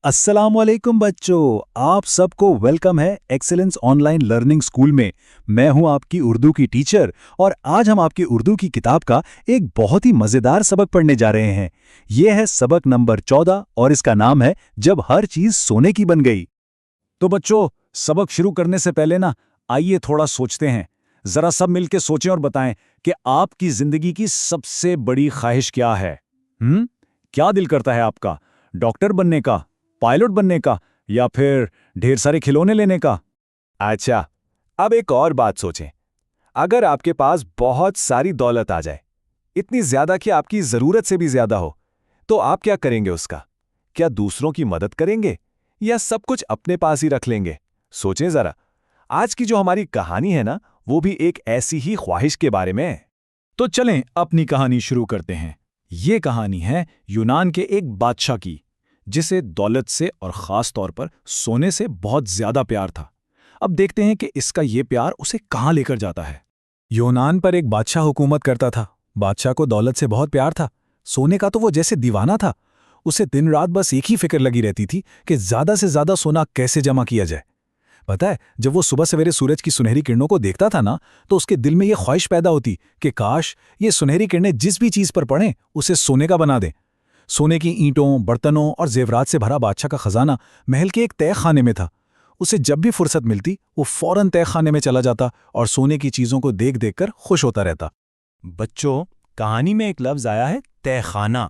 अस्सलामुअलैकुम बच्चों, आप सबको वेलकम है एक्सेलेंस ऑनलाइन लर्निंग स्कूल में। मैं हूं आपकी उर्दू की टीचर और आज हम आपकी उर्दू की किताब का एक बहुत ही मज़ेदार सबक पढ़ने जा रहे हैं। ये है सबक नंबर 14 और इसका नाम है जब हर चीज़ सोने की बन गई। तो बच्चों, सबक शुरू करने से पहले आइए थोड़ा सोचते हैं। जरा सब मिलके सोचें और बताएं कि आपकी जिंदगी की सबसे बड़ी ख्वाहिश क्या है। क्या दिल करता है आपका? डॉक्टर बनने का, पायलट बनने का, या फिर ढेर सारे खिलौने लेने का? अच्छा, अब एक और बात सोचें। अगर आपके पास बहुत सारी दौलत आ जाए, इतनी ज्यादा कि आपकी जरूरत से भी ज्यादा हो, तो आप क्या करेंगे उसका? क्या दूसरों की मदद करेंगे या सब कुछ अपने पास ही रख लेंगे? सोचें जरा। आज की जो हमारी कहानी है ना, वो भी एक ऐसी ही ख्वाहिश के बारे में है। तो चलें अपनी कहानी शुरू करते हैं। ये कहानी है यूनान के एक बादशाह की, जिसे दौलत से और ख़ास तौर पर सोने से बहुत ज़्यादा प्यार था। अब देखते हैं कि इसका ये प्यार उसे कहाँ लेकर जाता है। यूनान पर एक बादशाह हुकूमत करता था। बादशाह को दौलत से बहुत प्यार था। सोने का तो वो जैसे दीवाना था। उसे दिन रात बस एक ही फिक्र लगी रहती थी कि ज़्यादा से ज़्यादा सोना कैसे जमा किया जाए। पता है, जब वो सुबह सवेरे सूरज की सुनहरी किरणों को देखता था ना, तो उसके दिल में ये ख्वाहिश पैदा होती कि काश ये सुनहरी किरणें जिस भी चीज़ पर पड़ें उसे सोने का बना दें। सोने की ईंटों, बर्तनों और जेवरात से भरा बादशाह का खजाना महल के एक तय खाने में था। उसे जब भी फुर्सत मिलती वो फौरन तय खाने में चला जाता और सोने की चीज़ों को देख देख कर खुश होता रहता। बच्चों, कहानी में एक लफ्ज़ आया है तहखाना।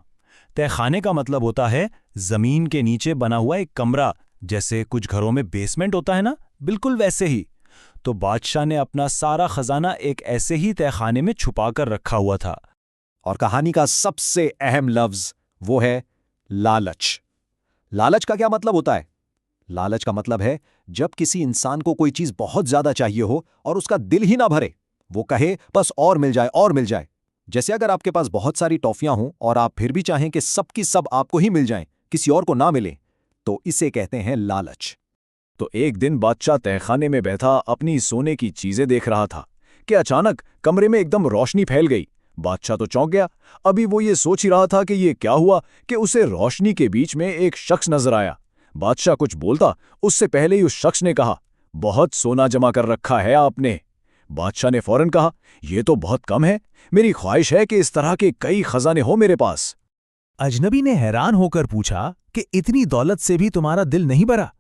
तहखाने का मतलब होता है ज़मीन के नीचे बना हुआ एक कमरा, जैसे कुछ घरों में बेसमेंट होता है ना, बिल्कुल वैसे ही। तो बादशाह ने अपना सारा खजाना एक ऐसे ही तहखाने में छुपा कर रखा हुआ था। और कहानी का सबसे अहम लफ्ज वो है लालच। लालच का क्या मतलब होता है? लालच का मतलब है जब किसी इंसान को कोई चीज बहुत ज्यादा चाहिए हो और उसका दिल ही ना भरे, वो कहे बस और मिल जाए और मिल जाए। जैसे अगर आपके पास बहुत सारी टॉफियां हों और आप फिर भी चाहें कि सब की सब आपको ही मिल जाएं, किसी और को ना मिले, तो इसे कहते हैं लालच। तो एक दिन बादशाह तहखाने में बैठा अपनी सोने की चीजें देख रहा था कि अचानक कमरे में एकदम रोशनी फैल गई। बादशाह तो चौंक गया। अभी वो ये सोच ही रहा था कि ये क्या हुआ कि उसे रोशनी के बीच में एक शख्स नजर आया। बादशाह कुछ बोलता उससे पहले ही उस शख्स ने कहा, बहुत सोना जमा कर रखा है आपने। बादशाह ने फौरन कहा, यह तो बहुत कम है, मेरी ख्वाहिश है कि इस तरह के कई खजाने हो मेरे पास। अजनबी ने हैरान होकर पूछा कि इतनी दौलत से भी तुम्हारा दिल नहीं भरा?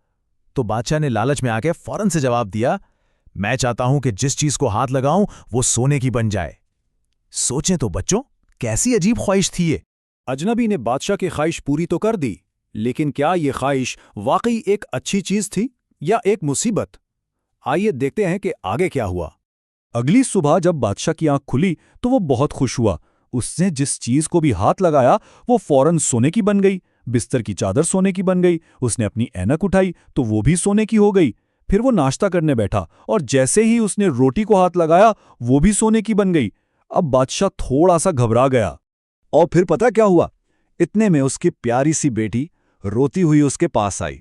तो बादशाह ने लालच में आके फौरन से जवाब दिया, मैं चाहता हूं कि जिस चीज को हाथ लगाऊं वो सोने की बन जाए। सोचें तो बच्चों, कैसी अजीब ख्वाहिश थी ये। अजनबी ने बादशाह की ख्वाहिश पूरी तो कर दी, लेकिन क्या ये ख्वाहिश वाकई एक अच्छी चीज थी या एक मुसीबत? आइए देखते हैं कि आगे क्या हुआ। अगली सुबह जब बादशाह की आंख खुली तो वो बहुत खुश हुआ। उसने जिस चीज को भी हाथ लगाया वो फौरन सोने की बन गई। बिस्तर की चादर सोने की बन गई। उसने अपनी ऐनक उठाई तो वो भी सोने की हो गई। फिर वो नाश्ता करने बैठा और जैसे ही उसने रोटी को हाथ लगाया वो भी सोने की बन गई। अब बादशाह थोड़ा सा घबरा गया। और फिर पता क्या हुआ? इतने में उसकी प्यारी सी बेटी रोती हुई उसके पास आई।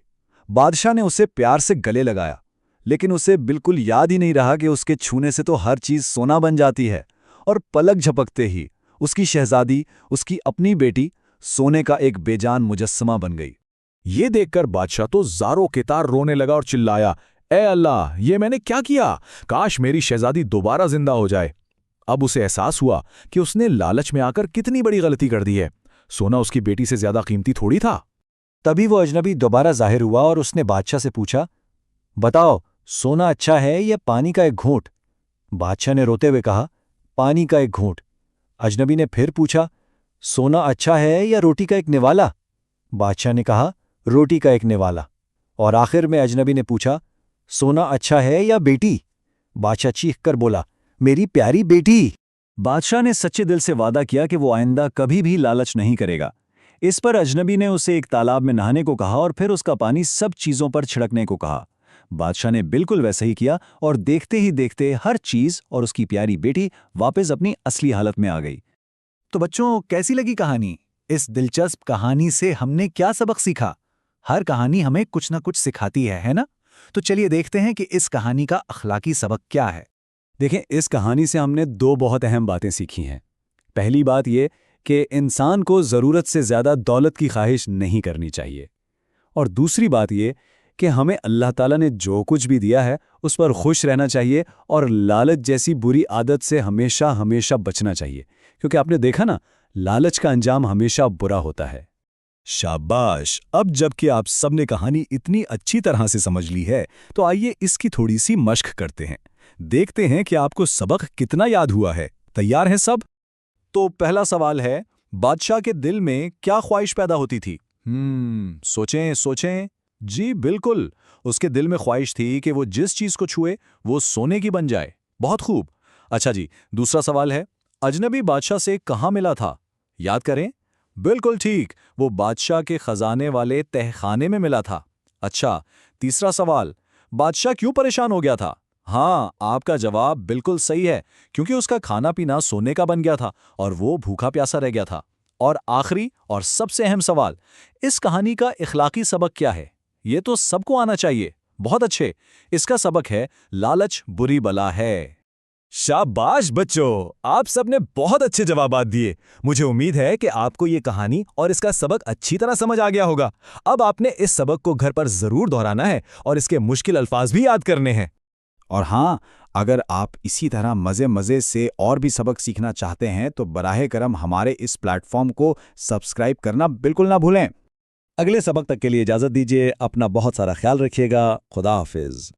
बादशाह ने उसे प्यार से गले लगाया, लेकिन उसे बिल्कुल याद ही नहीं रहा कि उसके छूने से तो हर चीज सोना बन जाती है। और पलक झपकते ही उसकी शहजादी, उसकी अपनी बेटी, सोने का एक बेजान मुजस्समा बन गई। ये देखकर बादशाह तो ज़ारों के तार रोने लगा और चिल्लाया, ए अल्लाह, ये मैंने क्या किया? काश मेरी शहजादी दोबारा जिंदा हो जाए। अब उसे एहसास हुआ कि उसने लालच में आकर कितनी बड़ी गलती कर दी है। सोना उसकी बेटी से ज्यादा कीमती थोड़ी था। तभी वो अजनबी दोबारा जाहिर हुआ और उसने बादशाह से पूछा, बताओ सोना अच्छा है या पानी का एक घूंट? बादशाह ने रोते हुए कहा, पानी का एक घूंट। अजनबी ने फिर पूछा, सोना अच्छा है या रोटी का एक निवाला? बादशाह ने कहा, रोटी का एक निवाला। और आखिर में अजनबी ने पूछा, सोना अच्छा है या बेटी? बादशाह चीख कर बोला, मेरी प्यारी बेटी। बादशाह ने सच्चे दिल से वादा किया कि वो आइंदा कभी भी लालच नहीं करेगा। इस पर अजनबी ने उसे एक तालाब में नहाने को कहा और फिर उसका पानी सब चीजों पर छिड़कने को कहा। बादशाह ने बिल्कुल वैसा ही किया और देखते ही देखते हर चीज और उसकी प्यारी बेटी वापस अपनी असली हालत में आ गई। तो बच्चों, कैसी लगी कहानी? इस दिलचस्प कहानी से हमने क्या सबक सीखा? हर कहानी हमें कुछ ना कुछ सिखाती है ना? तो चलिए देखते हैं कि इस कहानी का अखलाकी सबक क्या है। देखें, इस कहानी से हमने दो बहुत अहम बातें सीखी हैं। पहली बात यह कि इंसान को ज़रूरत से ज़्यादा दौलत की ख्वाहिश नहीं करनी चाहिए। और दूसरी बात ये कि हमें अल्लाह ताला ने जो कुछ भी दिया है उस पर खुश रहना चाहिए और लालच जैसी बुरी आदत से हमेशा हमेशा बचना चाहिए, क्योंकि आपने देखा ना, लालच का अंजाम हमेशा बुरा होता है। शाबाश! अब जबकि आप सबने कहानी इतनी अच्छी तरह से समझ ली है, तो आइए इसकी थोड़ी सी मश्क करते हैं। देखते हैं कि आपको सबक कितना याद हुआ है। तैयार हैं सब? तो पहला सवाल है, बादशाह के दिल में क्या ख्वाहिश पैदा होती थी? सोचें सोचें। जी बिल्कुल, उसके दिल में ख्वाहिश थी कि वो जिस चीज को छुए वो सोने की बन जाए। बहुत खूब। अच्छा जी, दूसरा सवाल है, अजनबी बादशाह से कहाँ मिला था? याद करें। बिल्कुल ठीक, वो बादशाह के खजाने वाले तहखाने में मिला था। अच्छा, तीसरा सवाल, बादशाह क्यों परेशान हो गया था? हाँ, आपका जवाब बिल्कुल सही है, क्योंकि उसका खाना पीना सोने का बन गया था और वो भूखा प्यासा रह गया था। और आखिरी और सबसे अहम सवाल, इस कहानी का इखलाकी सबक क्या है? ये तो सबको आना चाहिए। बहुत अच्छे। इसका सबक है, लालच बुरी बला है। शाबाश बच्चों, आप सबने बहुत अच्छे जवाबात दिए। मुझे उम्मीद है कि आपको ये कहानी और इसका सबक अच्छी तरह समझ आ गया होगा। अब आपने इस सबक को घर पर जरूर दोहराना है और इसके मुश्किल अल्फाज भी याद करने हैं। और हाँ, अगर आप इसी तरह मज़े मज़े से और भी सबक सीखना चाहते हैं तो बराहे करम हमारे इस प्लेटफॉर्म को सब्सक्राइब करना बिल्कुल ना भूलें। अगले सबक तक के लिए इजाज़त दीजिए। अपना बहुत सारा ख्याल रखिएगा। खुदा हाफिज।